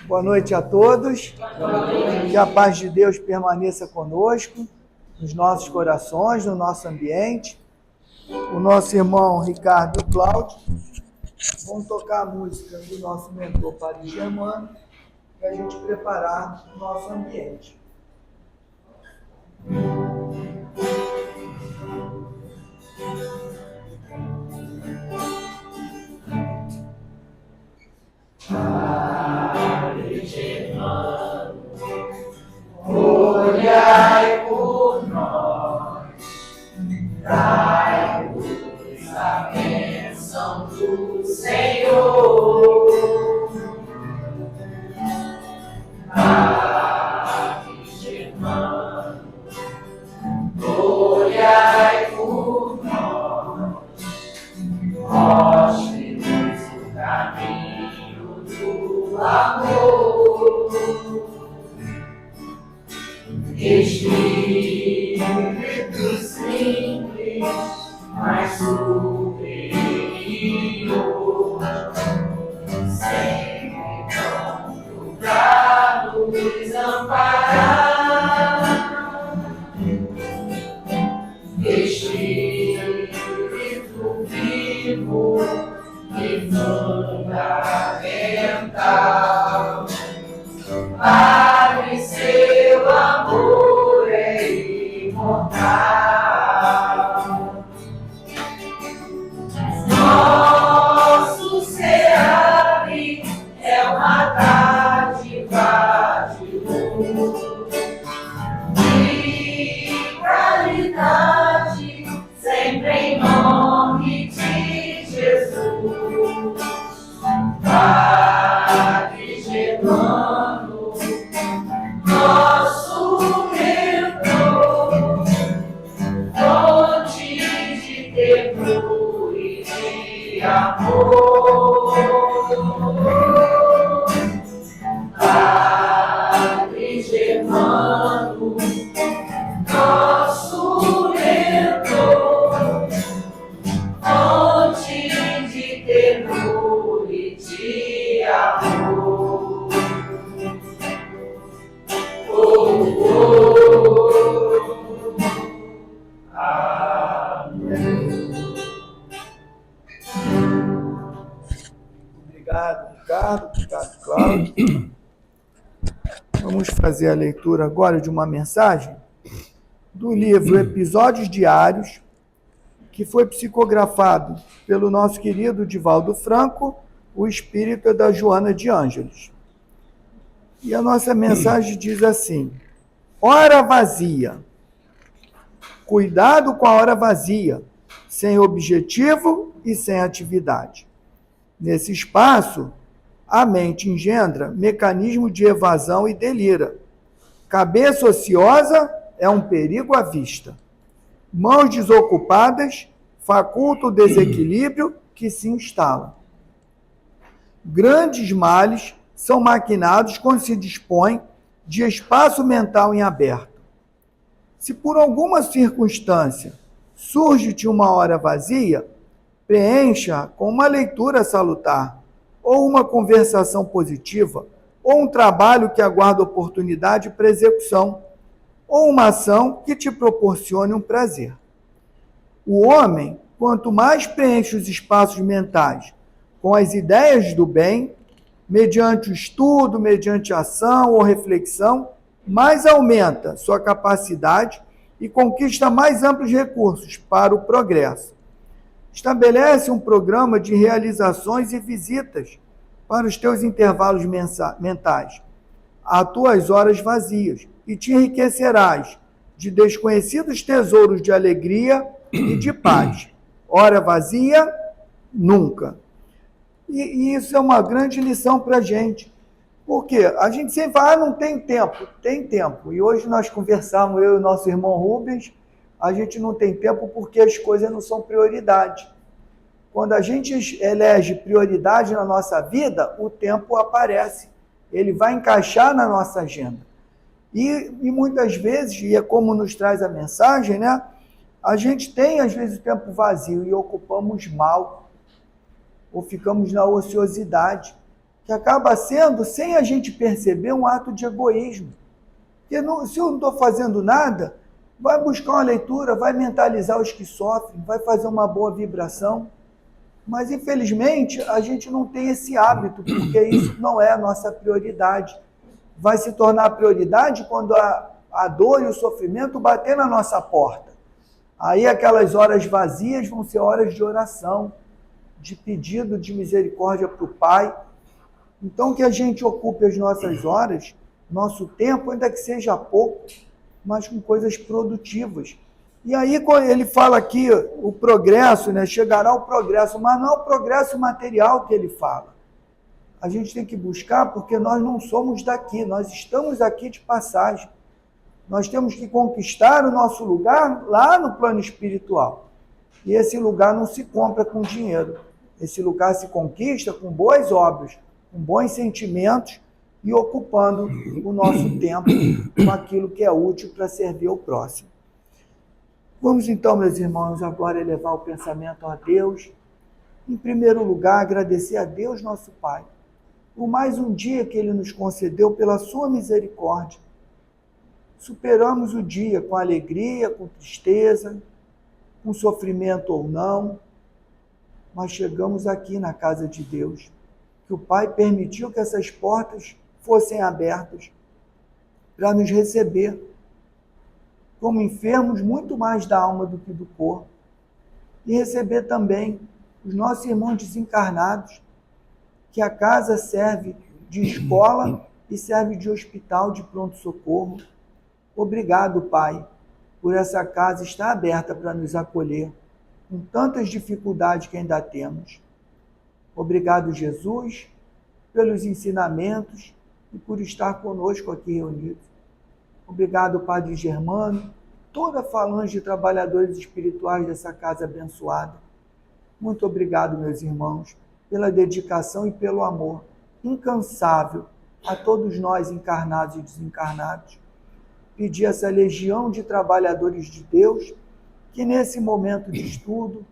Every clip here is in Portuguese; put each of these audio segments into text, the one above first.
Boa noite a todos. Que a paz de Deus permaneça conosco, nos nossos corações, no nosso ambiente. O nosso irmão Ricardo e o Cláudio vão tocar a música do nosso mentor Paris Germano para a gente preparar o nosso ambiente. Paris Germano, olhai por nós, dai-nos a bênção do Senhor. Paris Germano, olhai por nós, mostre-nos o caminho do amor. Espírito simples, mas superior, sempre pronto pra nos amparar. Espírito vivo e fundamental, Pai, seu amor é imortal. Nosso SEAP é uma dádiva de luz e qualidade, sempre em nome de Jesus. Paris Germano, nosso mentor, fonte de tempo e de amor. Paris Germano, nosso mentor, fonte de temor e de amor. Amém. Obrigado, Ricardo. Obrigado, Cláudio. Vamos fazer a leitura agora de uma mensagem do livro Episódios Diários, que foi psicografado pelo nosso querido Divaldo Franco, o espírito é da Joana de Ângeles. E a nossa mensagem diz assim: hora vazia. Cuidado com a hora vazia, sem objetivo e sem atividade. Nesse espaço, a mente engendra mecanismo de evasão e delira. Cabeça ociosa é um perigo à vista. Mãos desocupadas facultam o desequilíbrio que se instala. Grandes males são maquinados quando se dispõe de espaço mental em aberto. Se por alguma circunstância surge-te uma hora vazia, preencha com uma leitura salutar, ou uma conversação positiva, ou um trabalho que aguarda oportunidade para execução, ou uma ação que te proporcione um prazer. O homem, quanto mais preenche os espaços mentais com as ideias do bem, mediante o estudo, mediante a ação ou reflexão, mais aumenta sua capacidade e conquista mais amplos recursos para o progresso. Estabelece um programa de realizações e visitas para os teus intervalos mentais, às tuas horas vazias, e te enriquecerás de desconhecidos tesouros de alegria e de paz. Hora vazia, nunca. E isso é uma grande lição para a gente. Por quê? A gente sempre fala, não tem tempo. Tem tempo. E hoje nós conversamos, eu e o nosso irmão Rubens, a gente não tem tempo porque as coisas não são prioridade. Quando a gente elege prioridade na nossa vida, o tempo aparece. Ele vai encaixar na nossa agenda. E muitas vezes, e é como nos traz a mensagem, né? A gente tem, às vezes, o tempo vazio e ocupamos mal. ou ficamos na ociosidade, que acaba sendo, sem a gente perceber, um ato de egoísmo. Porque se eu não estou fazendo nada, vai buscar uma leitura, vai mentalizar os que sofrem, vai fazer uma boa vibração. Mas, infelizmente, a gente não tem esse hábito, porque isso não é a nossa prioridade. Vai se tornar prioridade quando a dor e o sofrimento bater na nossa porta. Aí aquelas horas vazias vão ser horas de oração, de pedido de misericórdia para o Pai. Então, que a gente ocupe as nossas horas, nosso tempo, ainda que seja pouco, mas com coisas produtivas. E aí ele fala aqui, o progresso, né? Chegará o progresso, mas não é o progresso material que ele fala. A gente tem que buscar porque nós não somos daqui, nós estamos aqui de passagem. Nós temos que conquistar o nosso lugar lá no plano espiritual. E esse lugar não se compra com dinheiro. Esse lugar se conquista com boas obras, com bons sentimentos e ocupando o nosso tempo com aquilo que é útil para servir ao próximo. Vamos então, meus irmãos, agora elevar o pensamento a Deus. Em primeiro lugar, agradecer a Deus, nosso Pai, por mais um dia que Ele nos concedeu pela sua misericórdia. Superamos o dia com alegria, com tristeza, com sofrimento ou não, mas chegamos aqui na casa de Deus, que o Pai permitiu que essas portas fossem abertas para nos receber, como enfermos muito mais da alma do que do corpo, e receber também os nossos irmãos desencarnados, que a casa serve de escola e serve de hospital de pronto-socorro. Obrigado, Pai, por essa casa estar aberta para nos acolher, com tantas dificuldades que ainda temos. Obrigado, Jesus, pelos ensinamentos e por estar conosco aqui reunidos. Obrigado, Padre Germano, toda a falange de trabalhadores espirituais dessa casa abençoada. Muito obrigado, meus irmãos, pela dedicação e pelo amor incansável a todos nós encarnados e desencarnados. Pedir essa legião de trabalhadores de Deus que nesse momento de estudo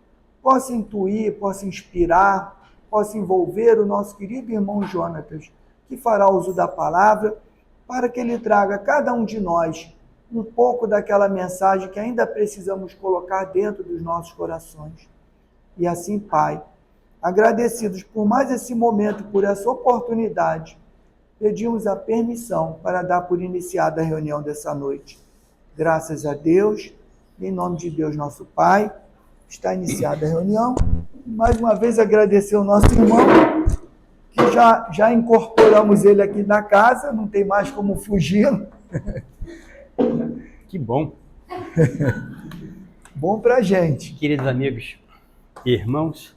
possa intuir, possa inspirar, possa envolver o nosso querido irmão Jonatas, que fará uso da palavra, para que ele traga a cada um de nós um pouco daquela mensagem que ainda precisamos colocar dentro dos nossos corações. E assim, Pai, agradecidos por mais esse momento, por essa oportunidade, pedimos a permissão para dar por iniciada a reunião dessa noite. Graças a Deus, em nome de Deus, nosso Pai, está iniciada a reunião. Mais uma vez agradecer ao nosso irmão, que já incorporamos ele aqui na casa, não tem mais como fugir. Que bom. Bom pra gente. Queridos amigos e irmãos,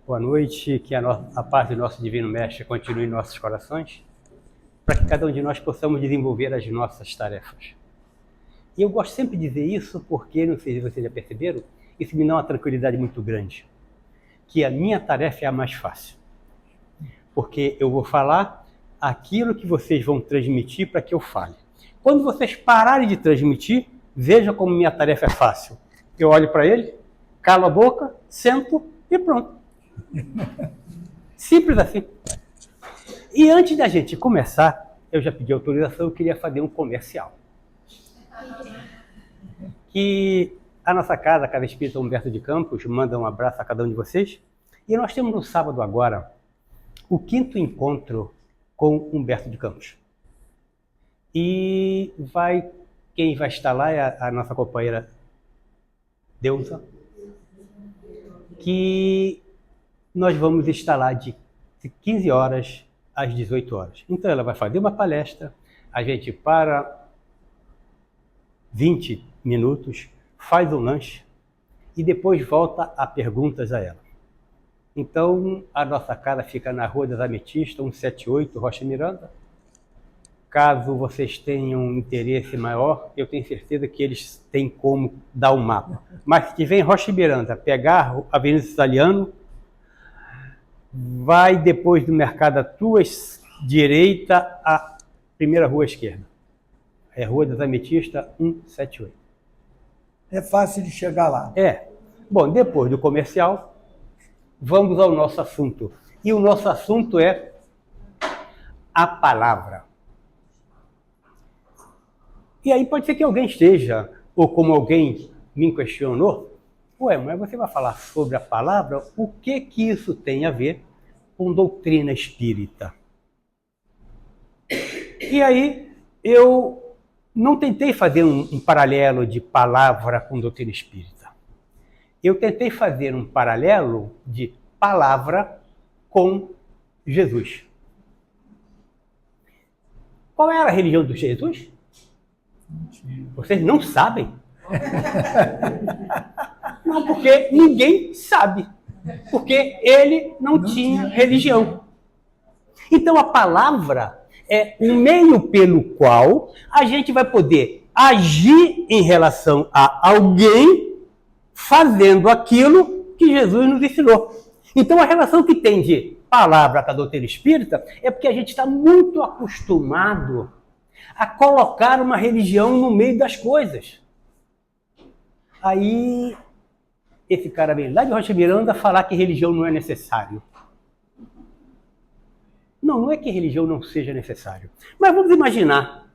boa noite, que a paz do nosso Divino Mestre continue em nossos corações, para que cada um de nós possamos desenvolver as nossas tarefas. E eu gosto sempre de dizer isso porque, não sei se vocês já perceberam, isso me dá uma tranquilidade muito grande, que a minha tarefa é a mais fácil. Porque eu vou falar aquilo que vocês vão transmitir para que eu fale. Quando vocês pararem de transmitir, veja como minha tarefa é fácil. Eu olho para ele, calo a boca, sento e pronto. Simples assim. E antes da gente começar, eu já pedi autorização, eu queria fazer um comercial. Que a nossa casa, a Casa Espírita Humberto de Campos, manda um abraço a cada um de vocês. E nós temos no sábado agora o 5º encontro com Humberto de Campos. E quem vai estar lá é a nossa companheira Deusa, que nós vamos estar lá de 15 horas às 18 horas. Então ela vai fazer uma palestra, a gente para 20 minutos, faz um lanche e depois volta a perguntas a ela. Então, a nossa casa fica na Rua das Ametistas, 178, Rocha Miranda. Caso vocês tenham interesse maior, eu tenho certeza que eles têm como dar o mapa. Mas se tiver em Rocha Miranda, pegar a Avenida Italiano, vai depois do Mercado à tua direita, a primeira rua à esquerda. É Rua das Ametistas, 178. É fácil de chegar lá. É. Bom, depois do comercial, vamos ao nosso assunto. E o nosso assunto é a palavra. E aí pode ser que alguém esteja, ou como alguém me questionou, ué, mas você vai falar sobre a palavra, o que isso tem a ver com doutrina espírita? E aí eu não tentei fazer um paralelo de palavra com doutrina espírita. Eu tentei fazer um paralelo de palavra com Jesus. Qual era a religião de Jesus? Vocês não sabem? Não, porque ninguém sabe. Porque ele não tinha religião. Então a palavra é um meio pelo qual a gente vai poder agir em relação a alguém fazendo aquilo que Jesus nos ensinou. Então a relação que tem de palavra com a doutrina espírita é porque a gente está muito acostumado a colocar uma religião no meio das coisas. Aí esse cara vem lá de Rocha Miranda falar que religião não é necessário. Não é que religião não seja necessário. Mas vamos imaginar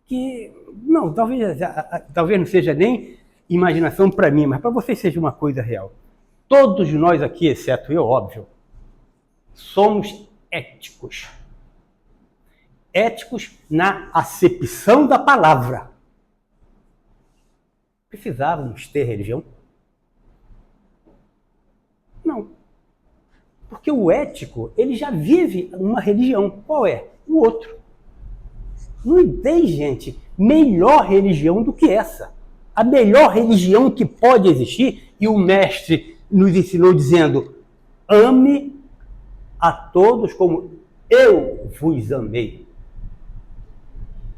que, não, talvez não seja nem imaginação para mim, mas para vocês seja uma coisa real. Todos nós aqui, exceto eu, óbvio, somos éticos. Éticos na acepção da palavra. Precisávamos ter religião? Não. Porque o ético, ele já vive uma religião. Qual é? O outro. Não tem, gente, melhor religião do que essa. A melhor religião que pode existir, e o mestre nos ensinou dizendo, ame a todos como eu vos amei.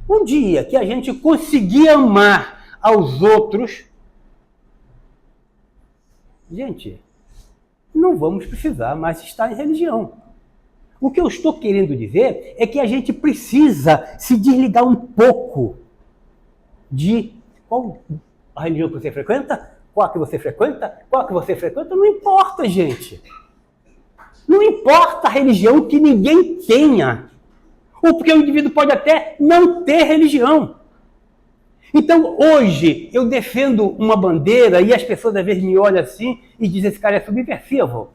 Um dia que a gente conseguir amar aos outros, gente, não vamos precisar mais estar em religião. O que eu estou querendo dizer é que a gente precisa se desligar um pouco de qual a religião que você frequenta, qual que você frequenta, qual que você frequenta, não importa, gente. Não importa a religião que ninguém tenha. Ou porque o indivíduo pode até não ter religião. Então, hoje, eu defendo uma bandeira e as pessoas às vezes me olham assim e dizem, esse cara é subversivo.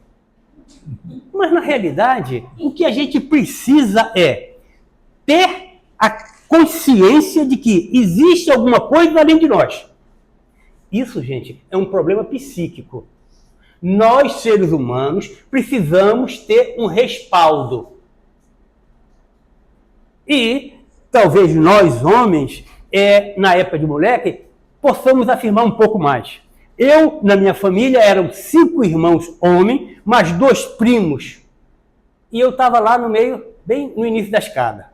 Mas, na realidade, o que a gente precisa é ter a consciência de que existe alguma coisa além de nós. Isso, gente, é um problema psíquico. Nós, seres humanos, precisamos ter um respaldo. E talvez nós, homens, na época de moleque, possamos afirmar um pouco mais. Eu, na minha família, eram 5 irmãos homens, mais 2 primos. E eu estava lá no meio, bem no início da escada.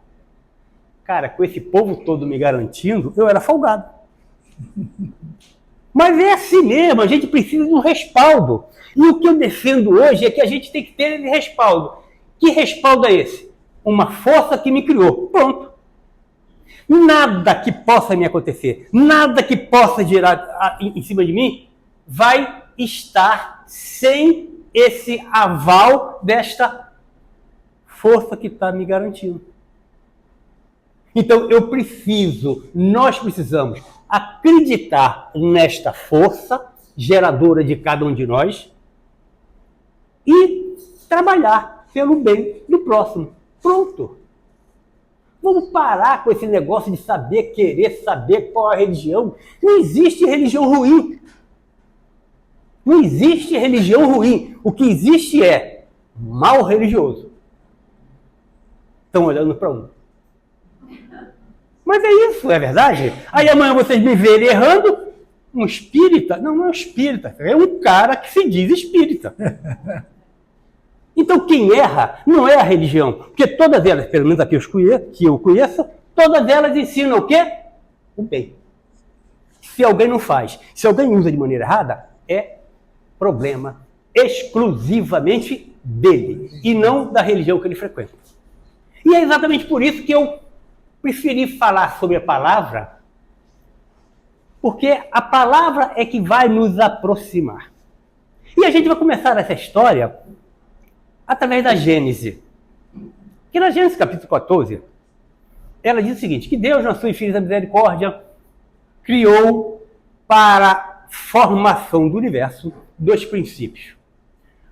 Cara, com esse povo todo me garantindo, eu era folgado. Mas é assim mesmo, a gente precisa de um respaldo. E o que eu defendo hoje é que a gente tem que ter esse respaldo. Que respaldo é esse? Uma força que me criou. Pronto. Nada que possa me acontecer, nada que possa girar em cima de mim, vai estar sem esse aval desta força que está me garantindo. Então nós precisamos acreditar nesta força geradora de cada um de nós e trabalhar pelo bem do próximo. Pronto. Vamos parar com esse negócio de querer saber qual é a religião. Não existe religião ruim. Não existe religião ruim. O que existe é mal religioso. Estão olhando para um. Mas é isso, é verdade? Aí amanhã vocês me verem errando, um espírita? Não é um espírita, é um cara que se diz espírita. Então quem erra não é a religião, porque todas elas, pelo menos aqui que eu conheço, todas elas ensinam o quê? O bem. Se alguém não faz, se alguém usa de maneira errada, é problema exclusivamente dele e não da religião que ele frequenta. E é exatamente por isso que eu preferi falar sobre a palavra, porque a palavra é que vai nos aproximar. E a gente vai começar essa história através da Gênese. Que na Gênesis capítulo 14, ela diz o seguinte, que Deus, na sua infinita misericórdia, criou para a formação do universo 2 princípios.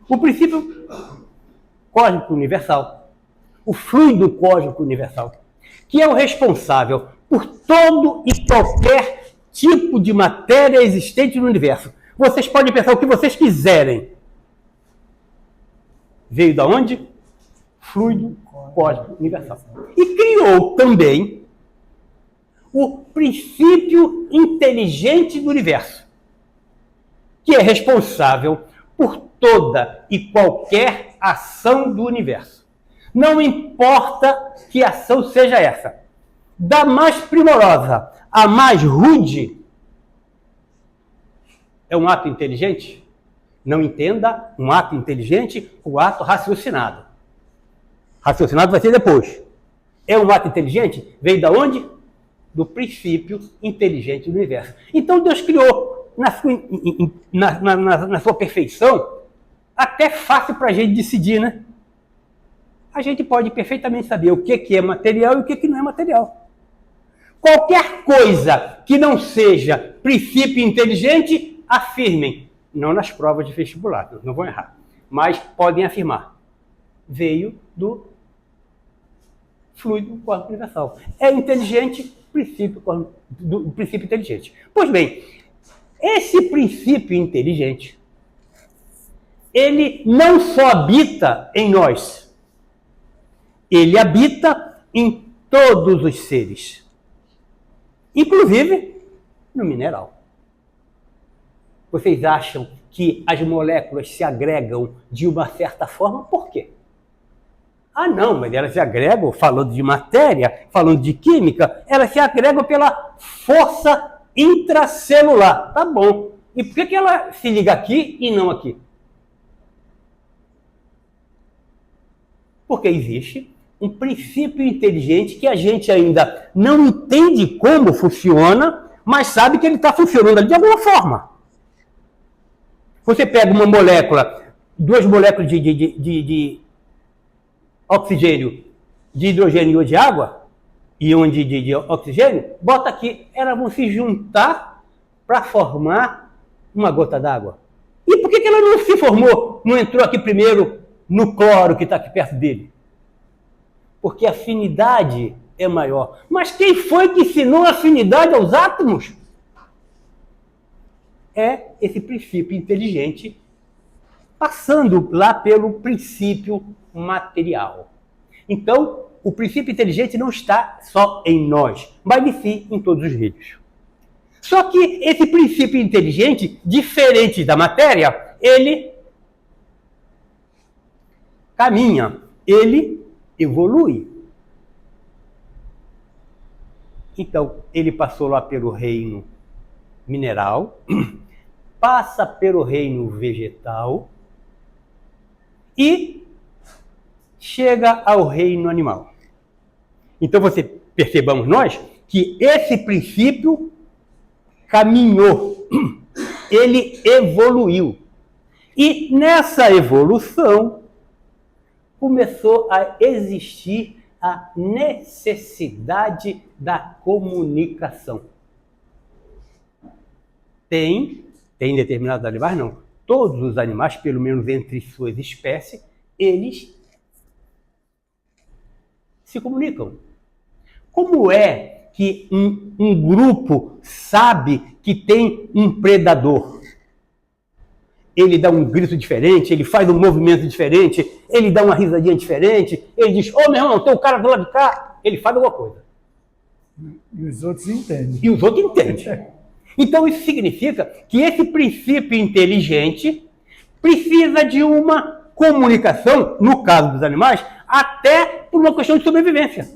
O princípio cósmico universal, o fluido cósmico universal, que é o responsável por todo e qualquer tipo de matéria existente no universo. Vocês podem pensar o que vocês quiserem. Veio da onde? Fluido cósmico universal. E criou também o princípio inteligente do universo, que é responsável por toda e qualquer ação do universo. Não importa que ação seja essa. Da mais primorosa à mais rude, é um ato inteligente? Não entenda um ato inteligente o ato raciocinado. Raciocinado vai ser depois. É um ato inteligente? Veio da onde? Do princípio inteligente do universo. Então Deus criou na sua perfeição, até fácil para a gente decidir, né? A gente pode perfeitamente saber o que é material e o que não é material. Qualquer coisa que não seja princípio inteligente, afirmem. Não nas provas de vestibular, não vão errar. Mas podem afirmar. Veio do fluido cósmico universal. É inteligente, do princípio inteligente. Pois bem, esse princípio inteligente, ele não só habita em nós, ele habita em todos os seres, inclusive no mineral. Vocês acham que as moléculas se agregam de uma certa forma? Por quê? Ah, não, mas elas se agregam, falando de matéria, falando de química, elas se agregam pela força intracelular. Tá bom. E por que ela se liga aqui e não aqui? Porque existe um princípio inteligente que a gente ainda não entende como funciona, mas sabe que ele está funcionando ali de alguma forma. Você pega uma molécula, 2 moléculas de oxigênio, de hidrogênio e de água, íon de oxigênio, bota aqui, elas vão se juntar para formar uma gota d'água. E por que ela não se formou, não entrou aqui primeiro no cloro que está aqui perto dele? Porque a afinidade é maior. Mas quem foi que ensinou a afinidade aos átomos? É esse princípio inteligente passando lá pelo princípio material. Então, o princípio inteligente não está só em nós, mas em si em todos os reinos. Só que esse princípio inteligente, diferente da matéria, ele caminha, ele evolui. Então, ele passou lá pelo reino mineral, passa pelo reino vegetal e chega ao reino animal. Então, percebamos nós que esse princípio caminhou, ele evoluiu. E nessa evolução começou a existir a necessidade da comunicação. Tem determinados animais, não. Todos os animais, pelo menos entre suas espécies, eles se comunicam. Como é que um grupo sabe que tem um predador? Ele dá um grito diferente, ele faz um movimento diferente, ele dá uma risadinha diferente, ele diz, ô meu irmão, tem um cara do lado de cá, ele faz alguma coisa. E os outros entendem. E os outros entendem. Então isso significa que esse princípio inteligente precisa de uma comunicação, no caso dos animais, até por uma questão de sobrevivência.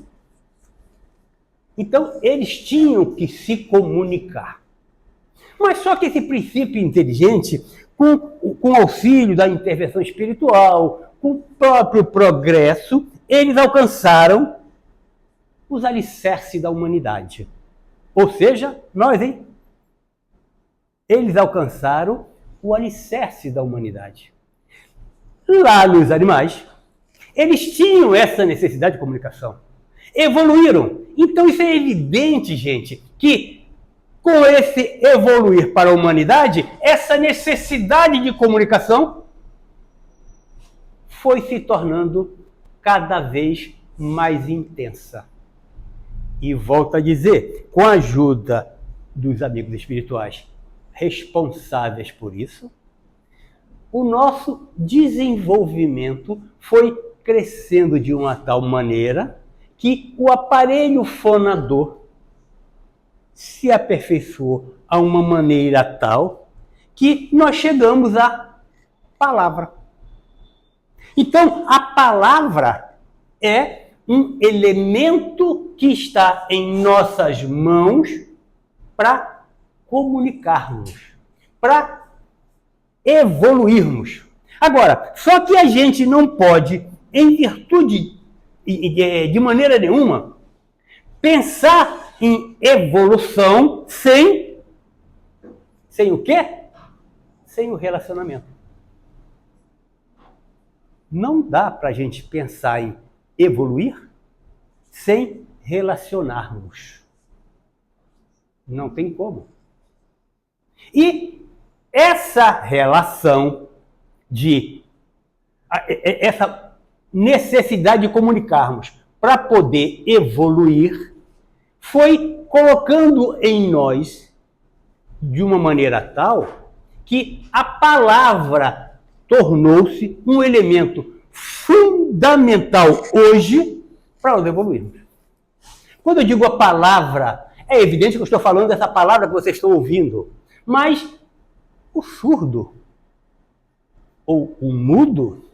Então eles tinham que se comunicar. Mas só que esse princípio inteligente, com o auxílio da intervenção espiritual, com o próprio progresso, eles alcançaram os alicerces da humanidade. Ou seja, nós, hein? Eles alcançaram o alicerce da humanidade. Lá nos animais, eles tinham essa necessidade de comunicação. Evoluíram. Então isso é evidente, gente, que com esse evoluir para a humanidade, essa necessidade de comunicação foi se tornando cada vez mais intensa. E volto a dizer, com a ajuda dos amigos espirituais responsáveis por isso, o nosso desenvolvimento foi crescendo de uma tal maneira que o aparelho fonador se aperfeiçoou a uma maneira tal que nós chegamos à palavra. Então, a palavra é um elemento que está em nossas mãos para comunicarmos, para evoluirmos. Agora, só que a gente não pode, em virtude, de maneira nenhuma, pensar em evolução sem o quê? Sem o relacionamento. Não dá para a gente pensar em evoluir sem relacionarmos. Não tem como. E essa relação essa necessidade de comunicarmos para poder evoluir foi colocando em nós de uma maneira tal que a palavra tornou-se um elemento fundamental hoje para nós evoluirmos. Quando eu digo a palavra, é evidente que eu estou falando dessa palavra que vocês estão ouvindo, mas o surdo ou o mudo,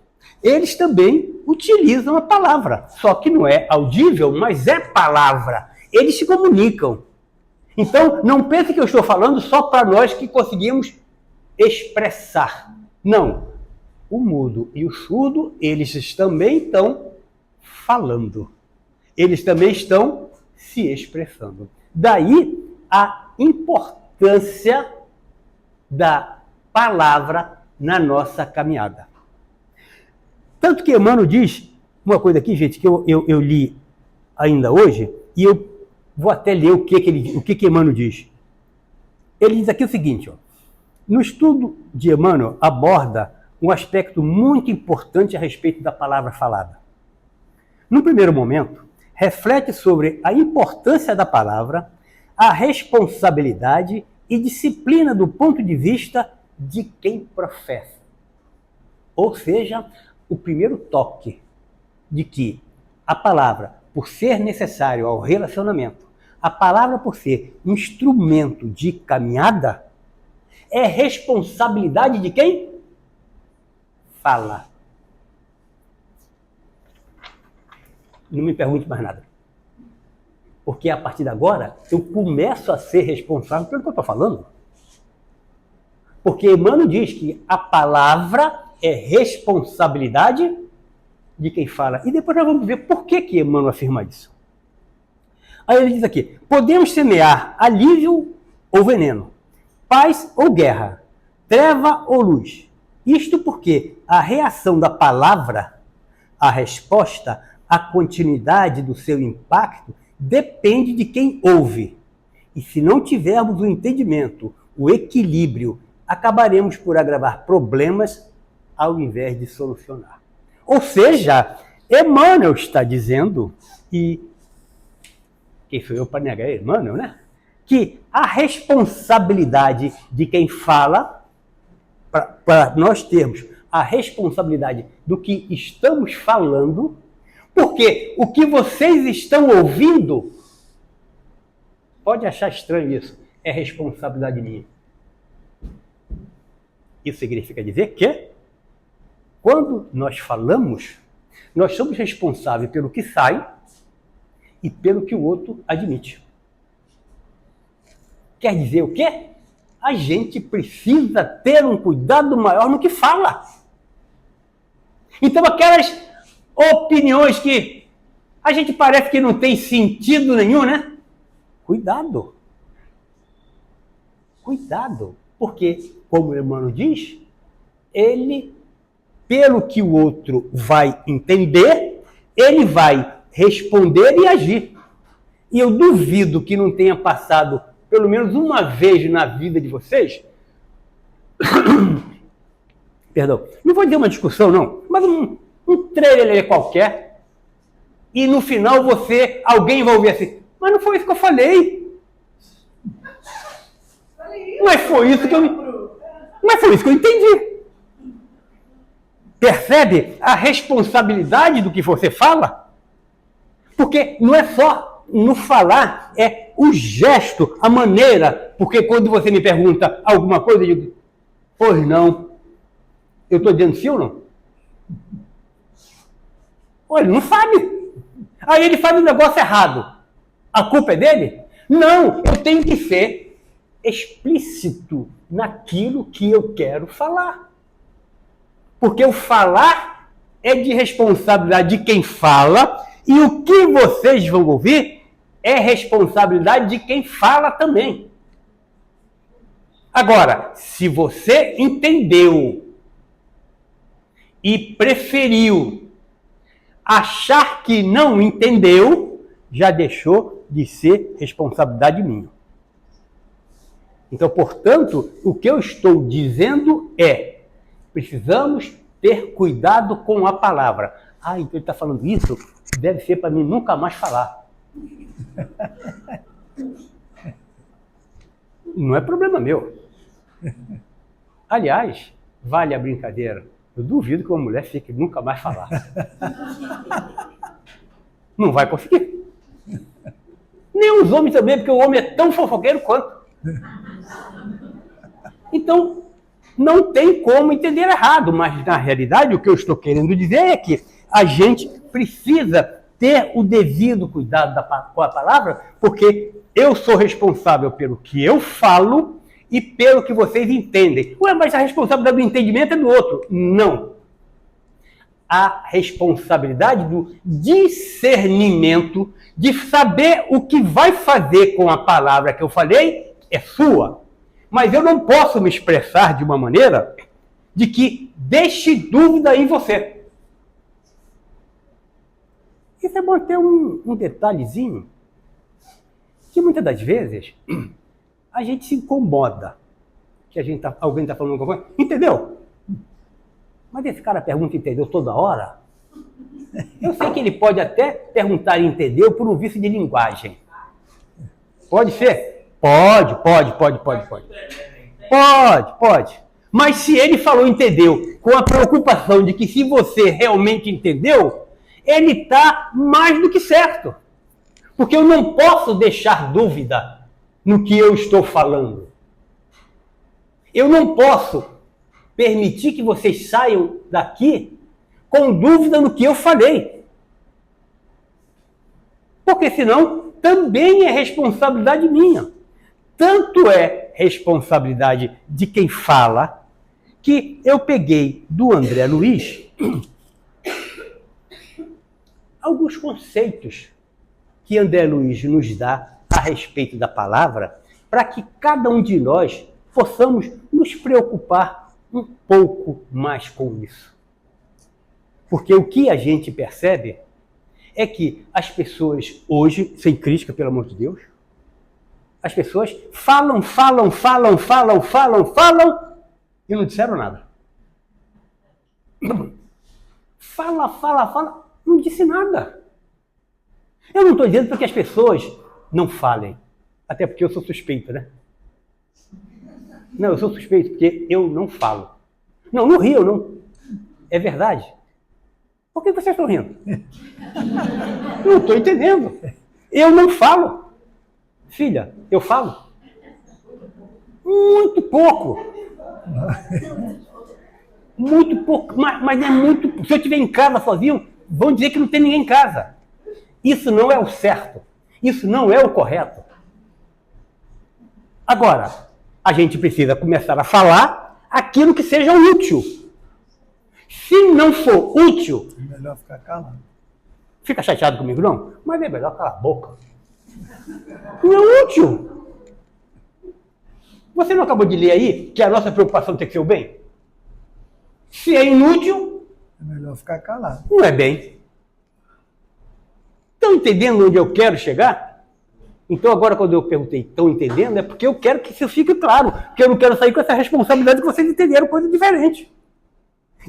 eles também utilizam a palavra, só que não é audível, mas é palavra. Eles se comunicam. Então, não pense que eu estou falando só para nós que conseguimos expressar. Não. O mudo e o surdo, eles também estão falando. Eles também estão se expressando. Daí a importância da palavra na nossa caminhada. Tanto que Emmanuel diz, uma coisa aqui, gente, que eu li ainda hoje, e eu vou até ler o que Emmanuel diz. Ele diz aqui o seguinte, ó, no estudo de Emmanuel aborda um aspecto muito importante a respeito da palavra falada. No primeiro momento, reflete sobre a importância da palavra, a responsabilidade e disciplina do ponto de vista de quem professa. Ou seja, o primeiro toque de que a palavra, por ser necessário ao relacionamento, a palavra por ser instrumento de caminhada, é responsabilidade de quem fala. Não me pergunte mais nada. Porque a partir de agora, eu começo a ser responsável pelo que eu estou falando. Porque Emmanuel diz que a palavra é responsabilidade de quem fala. E depois nós vamos ver por que Emmanuel afirma isso. Aí ele diz aqui, podemos semear alívio ou veneno, paz ou guerra, treva ou luz. Isto porque a reação da palavra, a resposta, a continuidade do seu impacto depende de quem ouve. E se não tivermos o entendimento, o equilíbrio, acabaremos por agravar problemas ao invés de solucionar. Ou seja, Emmanuel está dizendo, e quem sou eu para negar Emmanuel, né? Que a responsabilidade de quem fala, para nós termos a responsabilidade do que estamos falando, porque o que vocês estão ouvindo, pode achar estranho isso, é responsabilidade minha. Isso significa dizer que, quando nós falamos, nós somos responsáveis pelo que sai e pelo que o outro admite. Quer dizer o quê? A gente precisa ter um cuidado maior no que fala. Então, aquelas opiniões que a gente parece que não tem sentido nenhum, né? Cuidado. Cuidado. Porque, como o Emmanuel diz, ele, pelo que o outro vai entender, ele vai responder e agir. E eu duvido que não tenha passado pelo menos uma vez na vida de vocês, perdão, não vou dizer uma discussão não, mas um trailer qualquer, e no final alguém vai ouvir assim, mas não foi isso que eu falei. Mas foi isso que eu entendi. Percebe a responsabilidade do que você fala? Porque não é só no falar, é o gesto, a maneira. Porque quando você me pergunta alguma coisa, eu digo, pois não. Eu estou dizendo sim ou não? Olha, ele não sabe. Aí ele faz um negócio errado. A culpa é dele? Não, eu tenho que ser explícito naquilo que eu quero falar. Porque o falar é de responsabilidade de quem fala e o que vocês vão ouvir é responsabilidade de quem fala também. Agora, se você entendeu e preferiu achar que não entendeu, já deixou de ser responsabilidade minha. Então, portanto, o que eu estou dizendo é: precisamos ter cuidado com a palavra. Ah, então ele está falando isso? Deve ser para mim nunca mais falar. Não é problema meu. Aliás, vale a brincadeira. Eu duvido que uma mulher fique nunca mais falar. Não vai conseguir. Nem os homens também, porque o homem é tão fofoqueiro quanto. Então, não tem como entender errado, mas na realidade o que eu estou querendo dizer é que a gente precisa ter o devido cuidado com a palavra, porque eu sou responsável pelo que eu falo e pelo que vocês entendem. Ué, mas a responsabilidade do entendimento é do outro. Não. A responsabilidade do discernimento, de saber o que vai fazer com a palavra que eu falei, é sua. Mas eu não posso me expressar de uma maneira de que deixe dúvida em você. Isso é manter um detalhezinho que muitas das vezes a gente se incomoda que alguém está falando alguma coisa. Entendeu? Mas esse cara pergunta entendeu toda hora? Eu sei que ele pode até perguntar entendeu por um vício de linguagem. Pode ser? Pode. Mas se ele falou entendeu com a preocupação de que se você realmente entendeu, ele está mais do que certo. Porque eu não posso deixar dúvida no que eu estou falando. Eu não posso permitir que vocês saiam daqui com dúvida no que eu falei. Porque senão também é responsabilidade minha. Tanto é responsabilidade de quem fala, que eu peguei do André Luiz alguns conceitos que André Luiz nos dá a respeito da palavra, para que cada um de nós possamos nos preocupar um pouco mais com isso. Porque o que a gente percebe é que as pessoas hoje, sem crítica, pelo amor de Deus, as pessoas falam e não disseram nada. Fala, não disse nada. Eu não estou dizendo para que as pessoas não falem, até porque eu sou suspeito, né? Não, eu sou suspeito porque eu não falo. Não rio, não. É verdade. Por que vocês estão rindo? Não estou entendendo. Eu não falo. Filha, eu falo? Muito pouco. Muito pouco, mas é muito... Se eu estiver em casa sozinho, vão dizer que não tem ninguém em casa. Isso não é o certo. Isso não é o correto. Agora, a gente precisa começar a falar aquilo que seja útil. Se não for útil... É melhor ficar calado. Fica chateado comigo, não? Mas é melhor calar a boca. Não é útil. Você não acabou de ler aí que a nossa preocupação tem que ser o bem? Se é inútil, É melhor ficar calado. não é bem. Estão entendendo onde eu quero chegar? Então agora quando eu perguntei, estão entendendo? É porque eu quero que isso fique claro. Porque eu não quero sair com essa responsabilidade que vocês entenderam coisa diferente.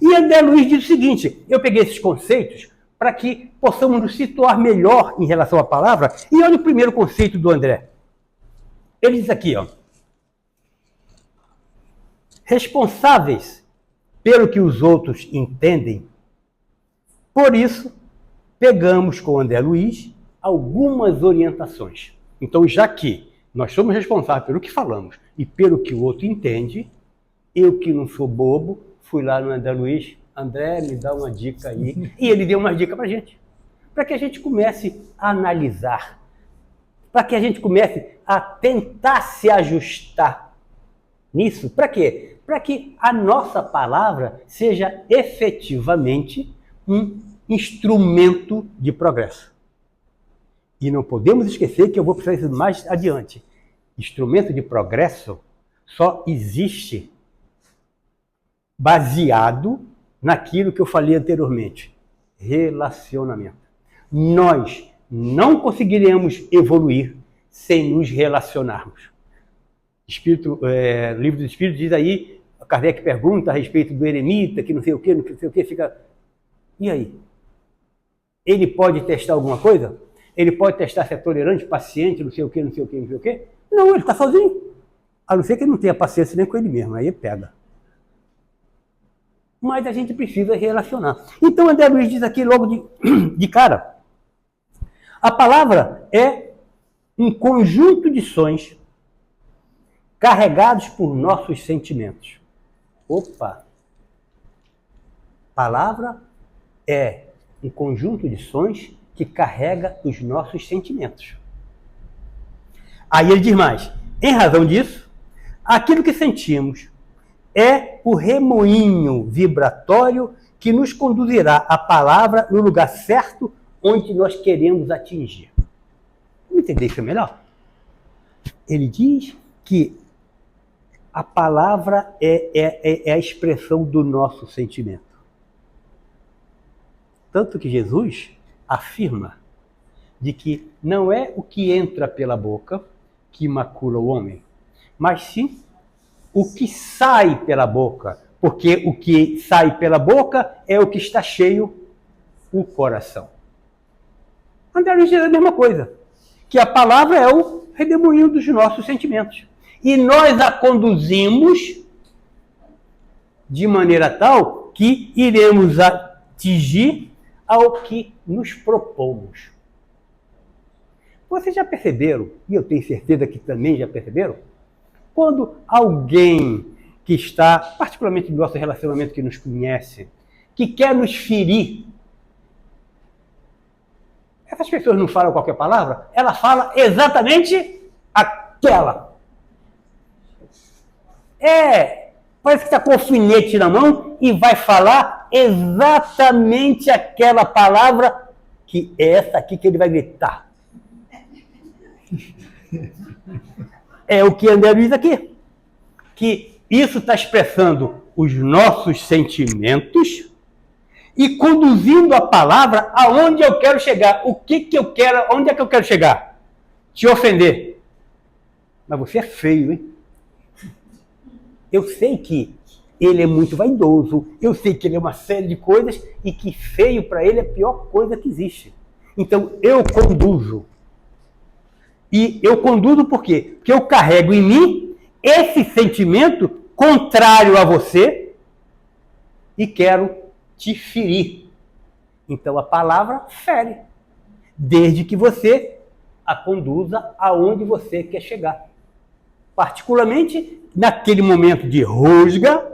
E André Luiz diz o seguinte, eu peguei esses conceitos para que possamos nos situar melhor em relação à palavra. E olha o primeiro conceito do André. Ele diz aqui, ó. Responsáveis pelo que os outros entendem. Por isso, pegamos com André Luiz algumas orientações. Então, já que nós somos responsáveis pelo que falamos e pelo que o outro entende, eu que não sou bobo, fui lá no André Luiz, André, me dá uma dica aí. E ele deu uma dica para a gente. Para que a gente comece a analisar. Para que a gente comece a tentar se ajustar nisso. Para quê? Para que a nossa palavra seja efetivamente um instrumento de progresso. E não podemos esquecer que eu vou precisar isso mais adiante. Instrumento de progresso só existe baseado naquilo que eu falei anteriormente. Relacionamento. Nós não conseguiremos evoluir sem nos relacionarmos. Livro do Espírito diz aí, Kardec pergunta a respeito do eremita, que não sei o que, fica... E aí? Ele pode testar alguma coisa? Ele pode testar se é tolerante, paciente, não sei o que. Não, ele está sozinho. A não ser que ele não tenha paciência nem com ele mesmo, aí pega. Mas a gente precisa relacionar. Então André Luiz diz aqui logo de cara, a palavra é um conjunto de sons carregados por nossos sentimentos. Opa! Palavra é um conjunto de sons que carrega os nossos sentimentos. Aí ele diz mais, em razão disso, aquilo que sentimos é o remoinho vibratório que nos conduzirá a palavra no lugar certo onde nós queremos atingir. Vamos entender isso melhor? Ele diz que a palavra é a expressão do nosso sentimento. Tanto que Jesus afirma de que não é o que entra pela boca que macula o homem, mas sim o que sai pela boca, porque o que sai pela boca é o que está cheio o coração. André Luiz diz a mesma coisa, que a palavra é o redemoinho dos nossos sentimentos. E nós a conduzimos de maneira tal que iremos atingir ao que nos propomos. Vocês já perceberam, e eu tenho certeza que também já perceberam, quando alguém que está, particularmente no nosso relacionamento, que nos conhece, que quer nos ferir, essas pessoas não falam qualquer palavra, ela fala exatamente aquela. Parece que está com o alfinete na mão e vai falar exatamente aquela palavra que é essa aqui que ele vai gritar. É o que André diz aqui, que isso está expressando os nossos sentimentos e conduzindo a palavra aonde eu quero chegar. O que eu quero, onde é que eu quero chegar? Te ofender. Mas você é feio, hein? Eu sei que ele é muito vaidoso, eu sei que ele é uma série de coisas e que feio para ele é a pior coisa que existe. Então eu conduzo. E eu conduzo por quê? Porque eu carrego em mim esse sentimento contrário a você e quero te ferir. Então a palavra fere, desde que você a conduza aonde você quer chegar. Particularmente naquele momento de rusga,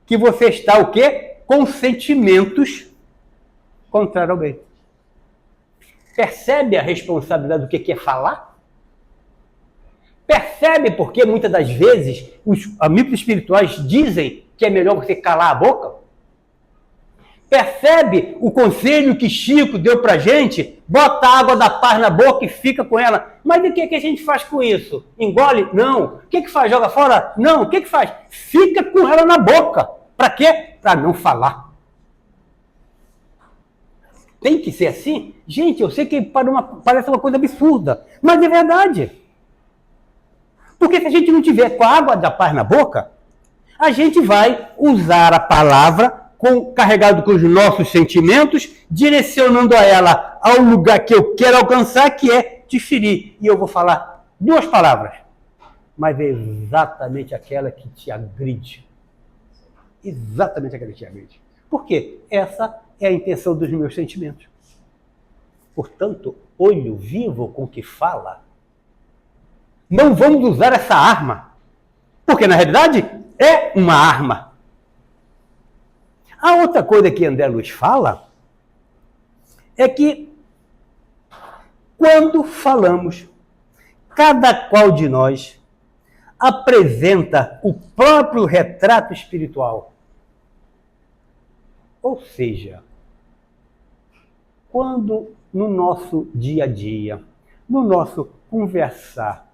que você está o quê? Com sentimentos contrários ao bem. Percebe a responsabilidade do que é falar? Percebe porque muitas das vezes os amigos espirituais dizem que é melhor você calar a boca? Percebe o conselho que Chico deu pra gente? Bota a água da paz na boca e fica com ela. Mas o que a gente faz com isso? Engole? Não. O que faz? Joga fora? Não. O que faz? Fica com ela na boca. Para quê? Para não falar. Tem que ser assim? Gente, eu sei que parece uma coisa absurda, mas é verdade. Porque se a gente não tiver com a água da paz na boca, a gente vai usar a palavra carregado com os nossos sentimentos, direcionando a ela ao lugar que eu quero alcançar, que é te ferir. E eu vou falar 2 palavras, mas é exatamente aquela que te agride. Exatamente aquela que te agride. Por quê? Essa é a intenção dos meus sentimentos. Portanto, olho vivo com o que fala. Não vamos usar essa arma, porque na realidade é uma arma. A outra coisa que André Luiz fala é que quando falamos, cada qual de nós apresenta o próprio retrato espiritual. Ou seja, quando no nosso dia a dia, no nosso conversar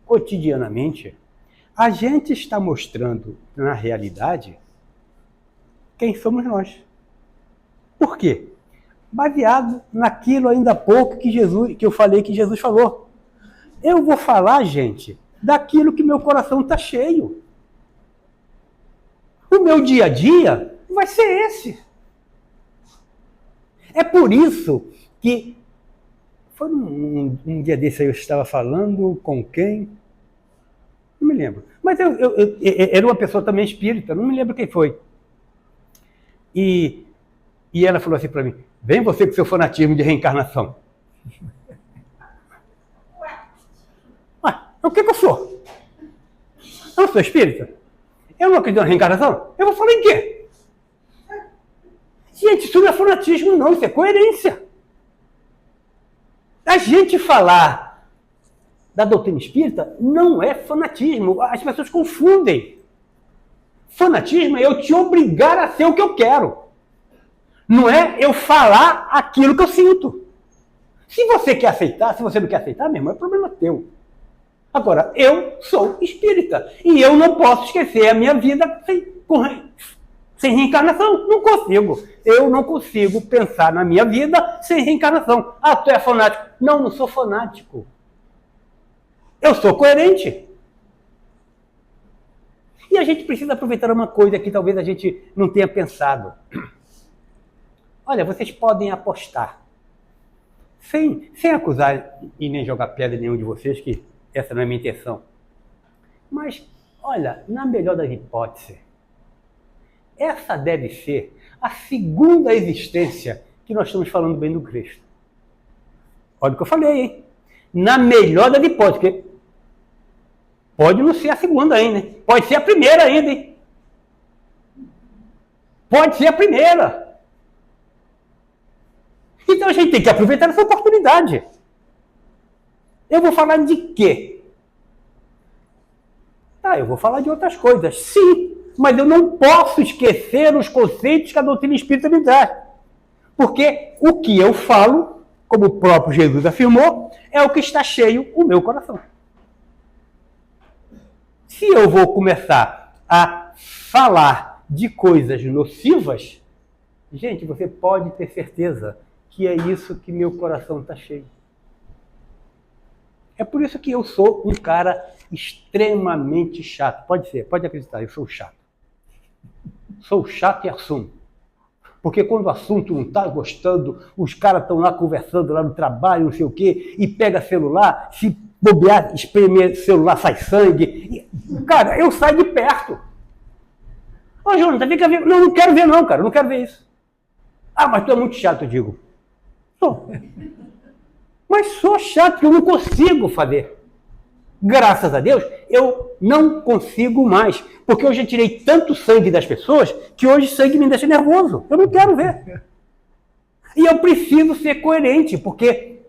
cotidianamente, a gente está mostrando na realidade quem somos nós. Por quê? Baseado naquilo ainda há pouco que eu falei que Jesus falou. Eu vou falar, gente, daquilo que meu coração está cheio. O meu dia a dia vai ser esse. É por isso que foi um dia desse aí eu estava falando com quem? Não me lembro. Mas eu era uma pessoa também espírita, não me lembro quem foi. E ela falou assim para mim, vem você com seu fanatismo de reencarnação. Ué, o que eu sou? Eu não sou espírita? Eu não acredito na reencarnação? Eu vou falar em quê? Gente, isso não é fanatismo não, isso é coerência. A gente falar da doutrina espírita não é fanatismo, as pessoas confundem. Fanatismo é eu te obrigar a ser o que eu quero. Não é eu falar aquilo que eu sinto. Se você quer aceitar, se você não quer aceitar, meu irmão, é problema teu. Agora, eu sou espírita e eu não posso esquecer a minha vida sem reencarnação. Não consigo. Eu não consigo pensar na minha vida sem reencarnação. Ah, tu é fanático. Não, não sou fanático. Eu sou coerente. E a gente precisa aproveitar uma coisa que talvez a gente não tenha pensado. Olha, vocês podem apostar, sem acusar e nem jogar pedra em nenhum de vocês, que essa não é a minha intenção. Mas, olha, na melhor das hipóteses, essa deve ser a segunda existência que nós estamos falando bem do Cristo. Olha o que eu falei, hein? Na melhor das hipóteses, porque pode não ser a segunda ainda, hein? Pode ser a primeira ainda, hein? Pode ser a primeira. Então a gente tem que aproveitar essa oportunidade. Eu vou falar de quê? Eu vou falar de outras coisas, sim, mas eu não posso esquecer os conceitos que a doutrina espírita me traz. Porque o que eu falo, como o próprio Jesus afirmou, é o que está cheio o meu coração. Se eu vou começar a falar de coisas nocivas, gente, você pode ter certeza que é isso que meu coração está cheio. É por isso que eu sou um cara extremamente chato. Pode ser, pode acreditar, eu sou chato. Sou chato e assumo. Porque quando o assunto não está gostando, os caras estão lá conversando lá no trabalho, não sei o quê, e pega celular, se bobear, espremer celular, sai sangue. Cara, eu saio de perto. Ô, Jonathan, fica vendo. Não quero ver não, cara, não quero ver isso. Ah, mas tu é muito chato, eu digo. Sou. Mas sou chato, eu não consigo fazer. Graças a Deus, eu não consigo mais. Porque eu já tirei tanto sangue das pessoas que hoje sangue me deixa nervoso. Eu não quero ver. E eu preciso ser coerente, porque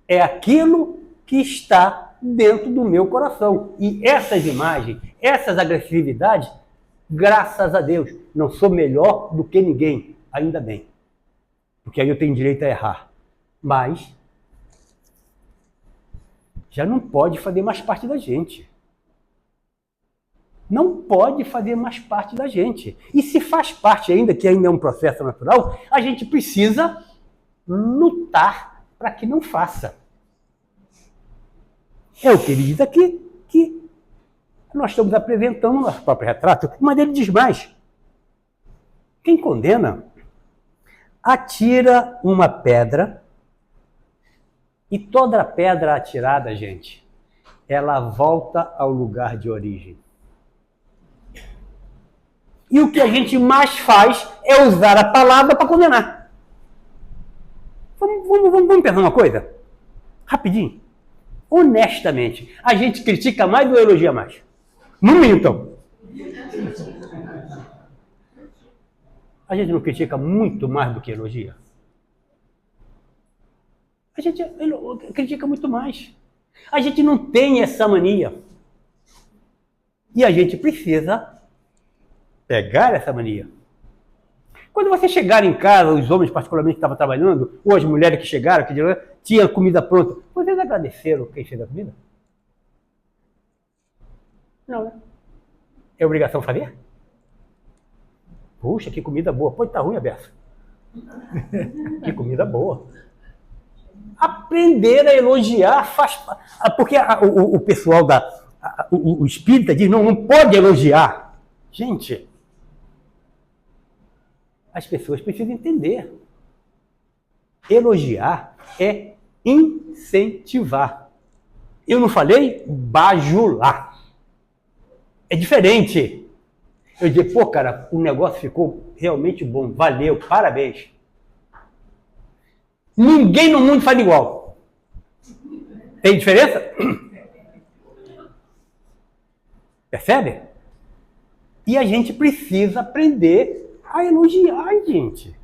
é aquilo que está dentro do meu coração. E essas imagens, essas agressividades, Graças a Deus, não sou melhor do que ninguém, ainda bem. Porque aí eu tenho direito a errar. Mas já não pode fazer mais parte da gente. Não pode fazer mais parte da gente. E se faz parte ainda, que ainda é um processo natural, a gente precisa lutar para que não faça. É o que ele diz aqui, que nós estamos apresentando o nosso próprio retrato, mas ele diz mais. Quem condena, atira uma pedra, e toda pedra atirada, gente, ela volta ao lugar de origem. E o que a gente mais faz é usar a palavra para condenar. Vamos pensar uma coisa? Rapidinho. Honestamente, a gente critica mais ou elogia mais? No mínimo, então. A gente não critica muito mais do que elogia? A gente critica muito mais. A gente não tem essa mania. E a gente precisa pegar essa mania. Quando você chegar em casa, os homens particularmente que estavam trabalhando, ou as mulheres que chegaram, que tinha comida pronta, vocês agradeceram quem fez a comida? Não, né? É obrigação fazer? Puxa, que comida boa. Pode estar ruim a beça. Que comida boa. Aprender a elogiar faz... Porque o pessoal o espírita diz, não pode elogiar. Gente, as pessoas precisam entender. Elogiar é incentivar. Eu não falei bajular. É diferente. Eu dizer, pô, cara, o negócio ficou realmente bom. Valeu, parabéns. Ninguém no mundo faz igual. Tem diferença? Percebe? E a gente precisa aprender a elogiar, gente.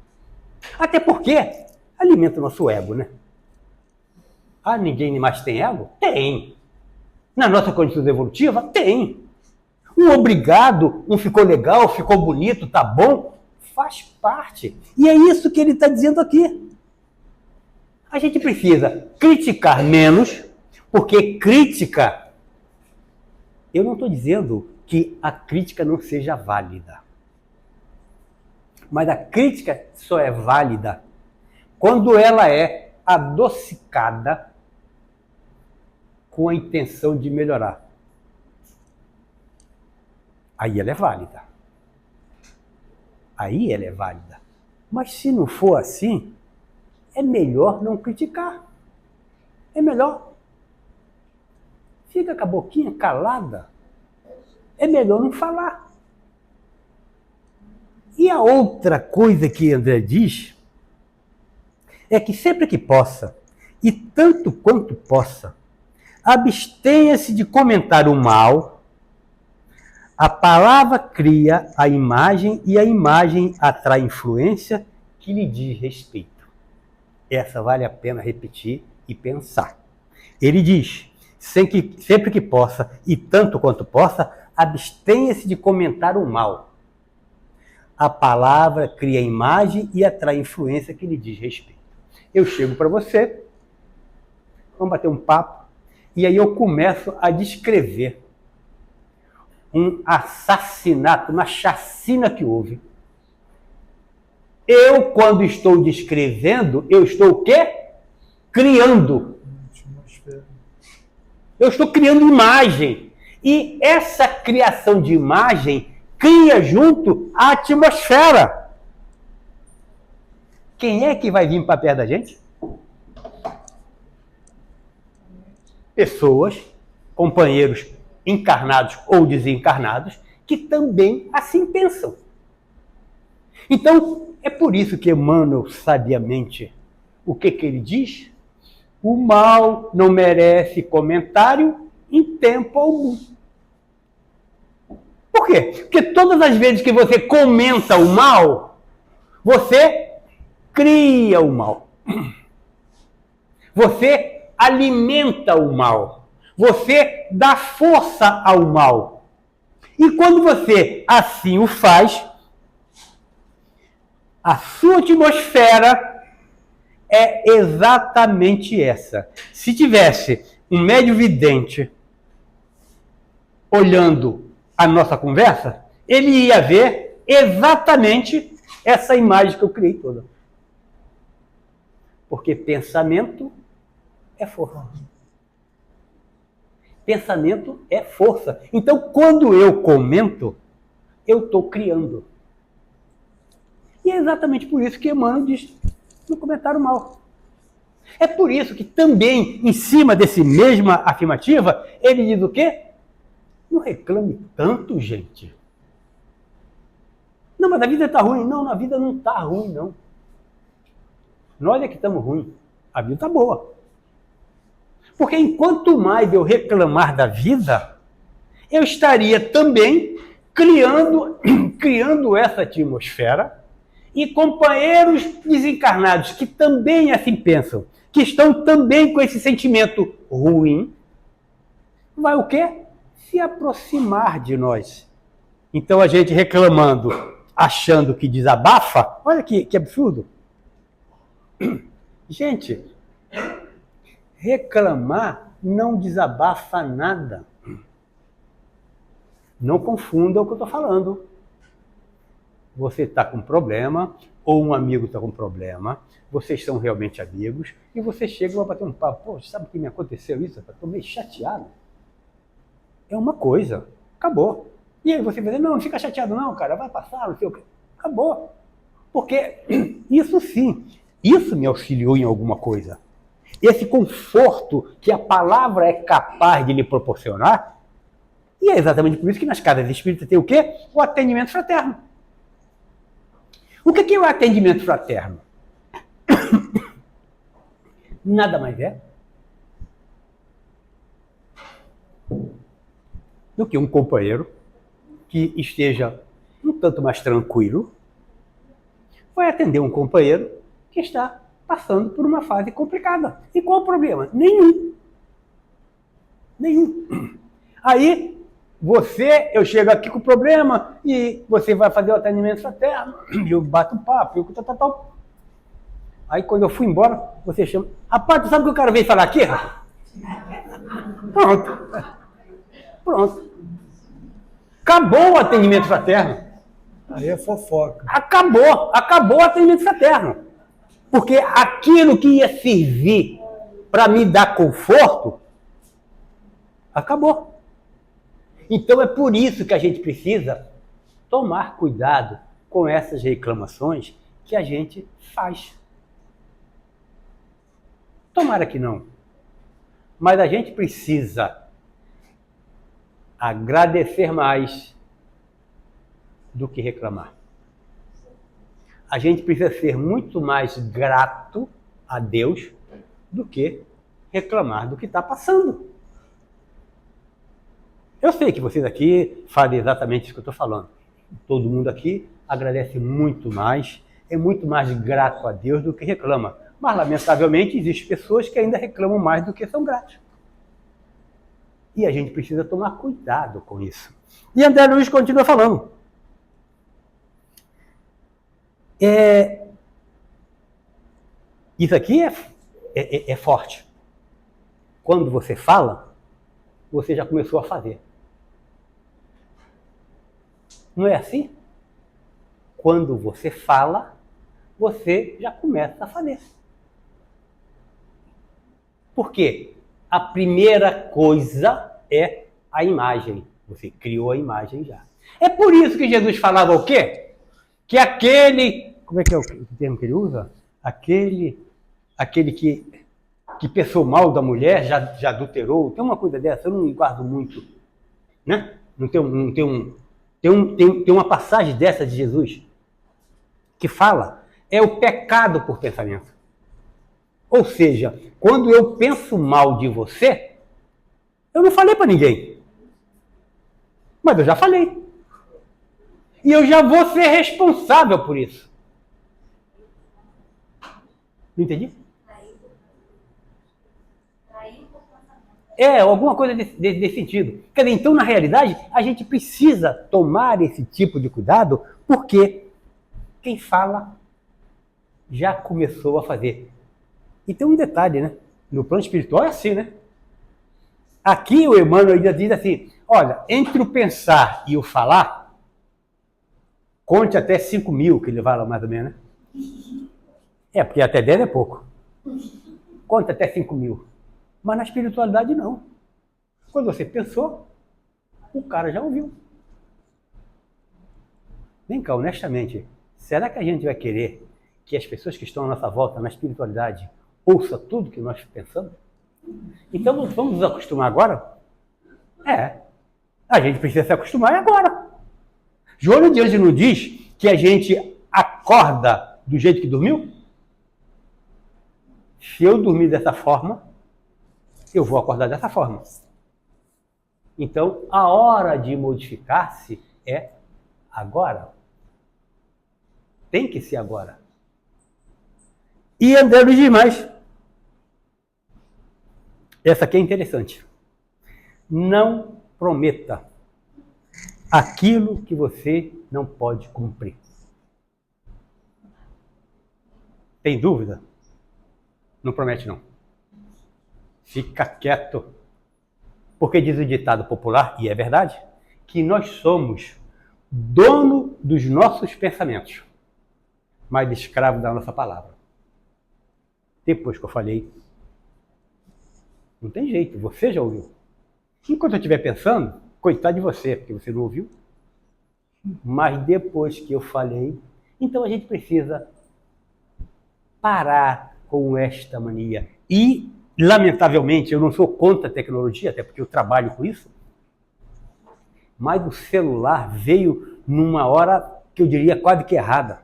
Até porque alimenta o nosso ego, né? Ah, ninguém mais tem ego? Tem. Na nossa condição evolutiva? Tem. Um obrigado, um ficou legal, ficou bonito, tá bom, faz parte. E é isso que ele está dizendo aqui. A gente precisa criticar menos, porque crítica... Eu não estou dizendo que a crítica não seja válida. Mas a crítica só é válida quando ela é adocicada com a intenção de melhorar. Aí ela é válida. Aí ela é válida. Mas se não for assim, é melhor não criticar. É melhor. Fica com a boquinha calada. É melhor não falar. E a outra coisa que André diz é que sempre que possa, e tanto quanto possa, abstenha-se de comentar o mal. A palavra cria a imagem e a imagem atrai influência que lhe diz respeito. Essa vale a pena repetir e pensar. Ele diz, sempre que possa e tanto quanto possa, abstenha-se de comentar o mal. A palavra cria a imagem e atrai influência que lhe diz respeito. Eu chego para você, vamos bater um papo, e aí eu começo a descrever um assassinato, uma chacina que houve. Eu, quando estou descrevendo, eu estou o quê? Criando. Eu estou criando imagem. E essa criação de imagem cria junto a atmosfera. Quem é que vai vir para perto da gente? Pessoas, companheiros encarnados ou desencarnados, que também assim pensam. Então, é por isso que Emmanuel, sabiamente, o que ele diz? O mal não merece comentário em tempo algum. Por quê? Porque todas as vezes que você comenta o mal, você cria o mal. Você alimenta o mal. Você dá força ao mal. E quando você assim o faz, a sua atmosfera é exatamente essa. Se tivesse um médium vidente olhando a nossa conversa, ele ia ver exatamente essa imagem que eu criei toda. Porque pensamento é força. Pensamento é força. Então, quando eu comento, eu estou criando. E é exatamente por isso que Emmanuel diz no comentário mal. É por isso que também, em cima desse mesma afirmativa, ele diz o quê? Não reclame tanto, gente. Não, mas a vida está ruim. Não, a vida não está ruim, não. Nós é que estamos ruins. A vida está boa. Porque enquanto mais eu reclamar da vida, eu estaria também criando essa atmosfera e companheiros desencarnados que também assim pensam, que estão também com esse sentimento ruim, vai o quê? Se aproximar de nós. Então a gente reclamando, achando que desabafa, olha que absurdo. Gente, reclamar não desabafa nada. Não confunda o que eu estou falando. Você está com problema, ou um amigo está com problema, vocês são realmente amigos, e você chega e vai bater um papo. Pô, sabe o que me aconteceu isso? Estou meio chateado. É uma coisa. Acabou. E aí você vai dizer, não fica chateado não, cara, vai passar, não sei o quê. Acabou. Porque isso sim, isso me auxiliou em alguma coisa. Esse conforto que a palavra é capaz de lhe proporcionar, e é exatamente por isso que nas casas espíritas tem o quê? O atendimento fraterno. O que é o atendimento fraterno? Nada mais é do que um companheiro que esteja um tanto mais tranquilo vai atender um companheiro que está passando por uma fase complicada. E qual o problema? Nenhum. Aí, eu chego aqui com o problema e você vai fazer o atendimento fraterno, eu bato um papo, eu tal. Aí, quando eu fui embora, você chama, rapaz, tu sabe o que o cara veio falar aqui? Pronto. Acabou o atendimento fraterno. Aí é fofoca. Acabou o atendimento fraterno. Porque aquilo que ia servir para me dar conforto, acabou. Então é por isso que a gente precisa tomar cuidado com essas reclamações que a gente faz. Tomara que não. Mas a gente precisa agradecer mais do que reclamar. A gente precisa ser muito mais grato a Deus do que reclamar do que está passando. Eu sei que vocês aqui fazem exatamente isso que eu estou falando. Todo mundo aqui agradece muito mais, é muito mais grato a Deus do que reclama. Mas, lamentavelmente, existem pessoas que ainda reclamam mais do que são gratos. E a gente precisa tomar cuidado com isso. E André Luiz continua falando. Isso aqui é forte. Quando você fala, você já começou a fazer. Não é assim? Quando você fala, você já começa a fazer. Por quê? A primeira coisa é a imagem. Você criou a imagem já. É por isso que Jesus falava o quê? Que aquele... Como é que é o termo que ele usa? Aquele que pensou mal da mulher, já adulterou. Tem uma coisa dessa, eu não guardo muito. Né? Tem uma passagem dessa de Jesus que fala, é o pecado por pensamento. Ou seja, quando eu penso mal de você, eu não falei para ninguém. Mas eu já falei. E eu já vou ser responsável por isso. Não entendi? Alguma coisa desse sentido. Quer dizer, então, na realidade, a gente precisa tomar esse tipo de cuidado, porque quem fala já começou a fazer. E tem um detalhe, né? No plano espiritual é assim, né? Aqui o Emmanuel ainda diz assim, olha, entre o pensar e o falar, conte até 5.000, que ele fala mais ou menos, né? Porque até 10 é pouco. Conta até 5.000. Mas na espiritualidade não. Quando você pensou, o cara já ouviu. Vem cá, honestamente, será que a gente vai querer que as pessoas que estão à nossa volta na espiritualidade ouçam tudo que nós pensamos? Então vamos nos acostumar agora? A gente precisa se acostumar agora. Joana de Ângeles não diz que a gente acorda do jeito que dormiu? Se eu dormir dessa forma, eu vou acordar dessa forma. Então, a hora de modificar-se é agora. Tem que ser agora. E André Luiz diz mais. Essa aqui é interessante. Não prometa aquilo que você não pode cumprir. Tem dúvida? Não promete, não. Fica quieto. Porque diz o ditado popular, e é verdade, que nós somos dono dos nossos pensamentos, mas escravo da nossa palavra. Depois que eu falei, não tem jeito, você já ouviu. Enquanto eu estiver pensando, coitado de você, porque você não ouviu. Mas depois que eu falei, então a gente precisa parar com esta mania. E, lamentavelmente, eu não sou contra a tecnologia, até porque eu trabalho com isso, mas o celular veio numa hora que eu diria quase que errada.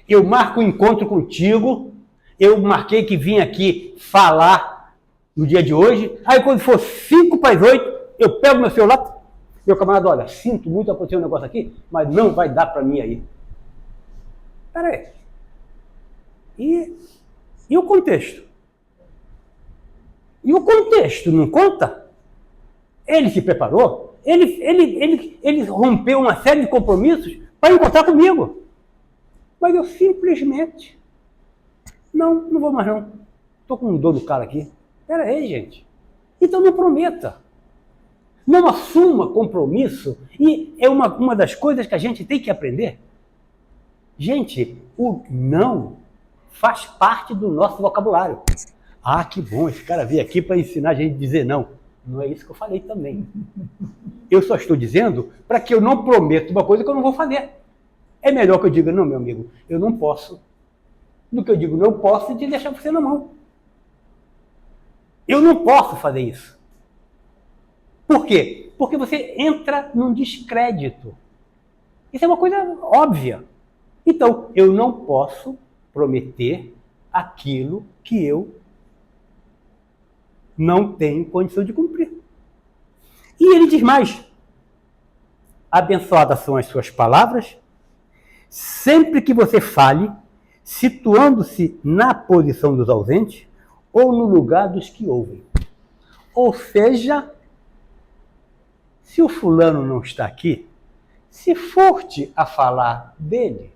Eu marco um encontro contigo, eu marquei que vim aqui falar no dia de hoje, aí quando for 7:55, eu pego meu celular, meu camarada, olha, sinto muito acontecer um negócio aqui, mas não vai dar para mim aí. Espera aí. E o contexto? E o contexto não conta? Ele se preparou, ele rompeu uma série de compromissos para encontrar comigo. Mas eu simplesmente, não vou mais não. Estou com dor do cara aqui. Espera aí, gente. Então não prometa. Não assuma compromisso. E é uma das coisas que a gente tem que aprender. Gente, o não faz parte do nosso vocabulário. Ah, que bom, esse cara veio aqui para ensinar a gente a dizer não. Não é isso que eu falei também. Eu só estou dizendo para que eu não prometa uma coisa que eu não vou fazer. É melhor que eu diga, não, meu amigo, eu não posso. Do que eu digo, não posso, de deixar você na mão. Eu não posso fazer isso. Por quê? Porque você entra num descrédito. Isso é uma coisa óbvia. Então, eu não posso prometer aquilo que eu não tenho condição de cumprir. E ele diz mais: abençoadas são as suas palavras, sempre que você fale, situando-se na posição dos ausentes ou no lugar dos que ouvem. Ou seja, se o fulano não está aqui, se furte a falar dele.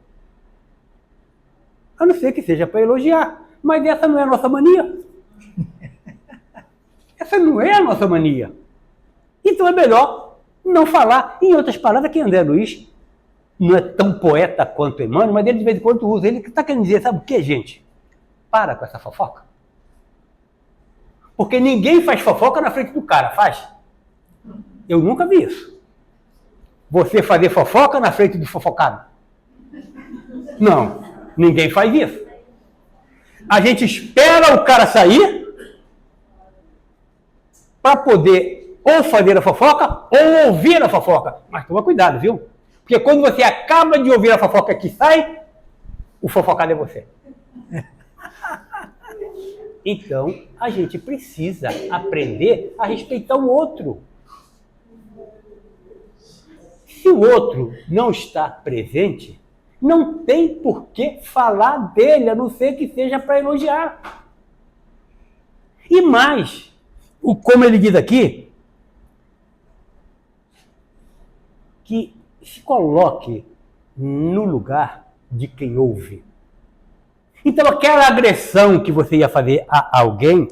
A não ser que seja para elogiar. Mas essa não é a nossa mania. Essa não é a nossa mania. Então é melhor não falar. Em outras palavras, que André Luiz não é tão poeta quanto Emmanuel, mas ele de vez em quando usa. Ele está querendo dizer, sabe o que, gente? Para com essa fofoca. Porque ninguém faz fofoca na frente do cara, faz? Eu nunca vi isso. Você fazer fofoca na frente do fofocado? Não, ninguém faz isso. A gente espera o cara sair para poder ou fazer a fofoca ou ouvir a fofoca. Mas toma cuidado, viu? Porque quando você acaba de ouvir a fofoca que sai, o fofocado é você. Então, a gente precisa aprender a respeitar o outro. Se o outro não está presente, não tem por que falar dele, a não ser que seja para elogiar. E mais, como ele diz aqui, que se coloque no lugar de quem ouve. Então, aquela agressão que você ia fazer a alguém,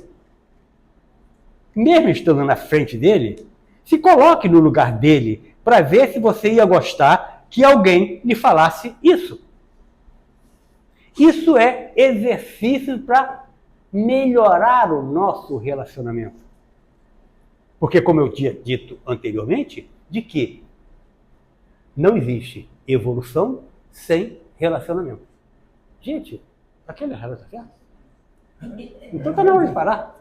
mesmo estando na frente dele, se coloque no lugar dele para ver se você ia gostar que alguém lhe falasse isso. Isso é exercício para melhorar o nosso relacionamento. Porque, como eu tinha dito anteriormente, de que não existe evolução sem relacionamento. Gente, aquele relacionamento. Então tá na hora de parar.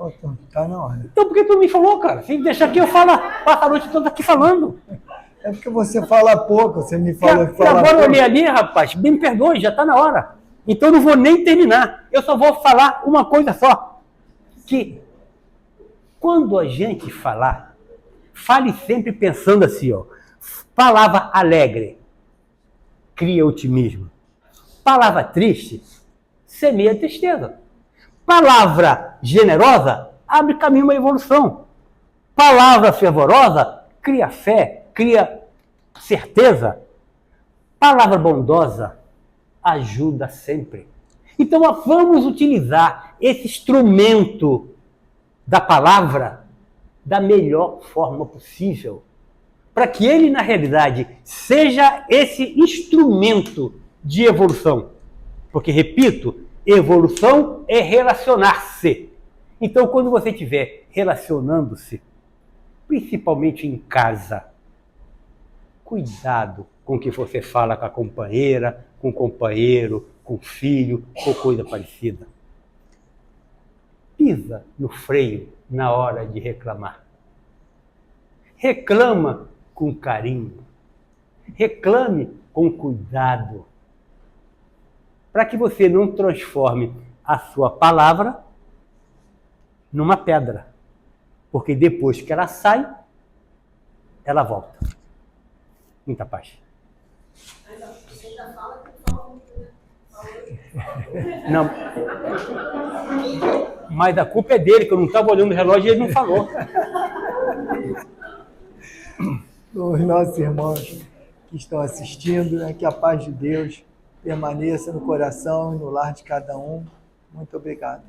Tá na hora. Então por que tu me falou, cara? Se deixar aqui eu falar, passa a noite toda aqui falando. É porque você fala pouco, você me falou que E fala agora eu pouco. olhei ali, rapaz, me perdoe, já tá na hora. Então eu não vou nem terminar. Eu só vou falar uma coisa só. Que quando a gente falar, fale sempre pensando assim, ó. Palavra alegre cria otimismo. Palavra triste semeia tristeza. Palavra generosa abre caminho a uma evolução. Palavra fervorosa cria fé, cria certeza. Palavra bondosa ajuda sempre. Então vamos utilizar esse instrumento da palavra da melhor forma possível, para que ele, na realidade, seja esse instrumento de evolução. Porque, repito, evolução é relacionar-se. Então, quando você estiver relacionando-se, principalmente em casa, cuidado com o que você fala com a companheira, com o companheiro, com o filho, ou coisa parecida. Pisa no freio na hora de reclamar. Reclama com carinho. Reclame com cuidado. Para que você não transforme a sua palavra numa pedra. Porque depois que ela sai, ela volta. Muita paz. Não. Mas a culpa é dele, que eu não estava olhando o relógio e ele não falou. Os nossos irmãos que estão assistindo, né, que a paz de Deus permaneça no coração e no lar de cada um. Muito obrigado.